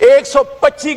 125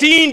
3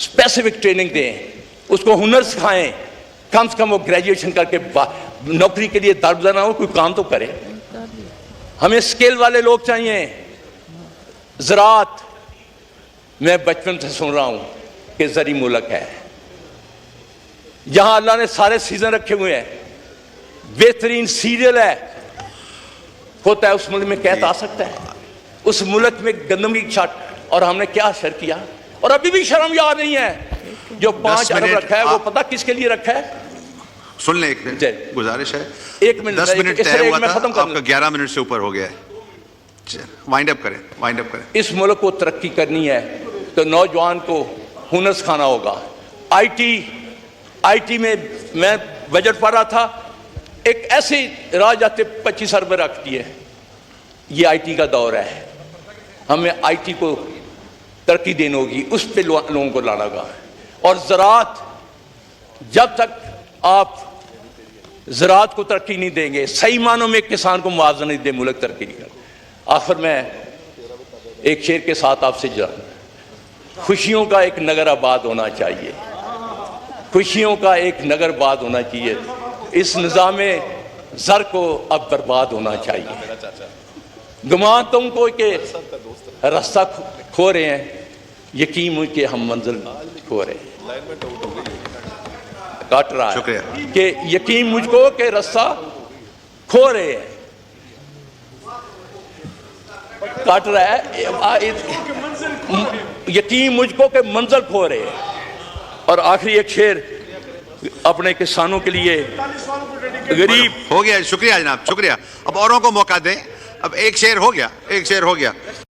specific training दें, उसको हुनर सिखाएं, कम से कम वो ग्रेजुएशन करके नौकरी के लिए दरबदर ना हो, कोई काम तो करे। हमें स्किल वाले लोग चाहिए। ज़राअत, मैं बचपन से सुन रहा हूँ कि ज़री मुल्क है, जहाँ अल्लाह ने सारे सीजन रखे हुए हैं, बेहतरीन सीरियल है, होता है उस मुल्क में कहता आ सकता है, उस मुल्क में गंदम की छट, और हमने क्या शर किया, और अभी भी शर्म याद नहीं है। जो 5 अरब रखा है वो पता किसके लिए रखा है? सुन ले, एक मिनट गुजारिश है, 1 मिनट, 10 मिनट तय हुआ था, खत्म कर आपका 11 मिनट से ऊपर हो गया है। वाइंड अप करें। इस मुल्क को तरक्की करनी है तो नौजवान को हुनर सिखाना होगा। आईटी में मैं बजट पढ़ रहा था, एक ऐसी राह जाते 25 अरब रखती है। ये आईटी का दौर है, हमें आईटी को तरक्की देनी होगी, उस पे लोगों को लाना होगा। और ज़राअत, जब तक आप ज़राअत को तरक्की नहीं देंगे, सही मानों में किसान को मुआवजा नहीं दे, मुल्क तरक्की नहीं करेगा। आखिर में एक शेर के साथ आपसे खुशियों का एक नगर आबाद होना चाहिए, खुशियों का एक नगर आबाद होना चाहिए। इस निज़ामे ज़र को अब बर्बाद होना चाहिए। गुमान तुमको कि रास्ता खो रहे हैं, यकीन मुझे हम मंजिल खो रहे हैं। काट रहा है कि यकीन मुझको कि रास्ता खो रहे हैं, काट रहा है, यकीन मुझको कि मंजिल खो रहे हैं। और आखिरी एक शेर अपने किसानों के लिए, गरीब हो गया। शुक्रिया जनाब, शुक्रिया। अब औरों को मौका दें। अब एक शेर हो गया।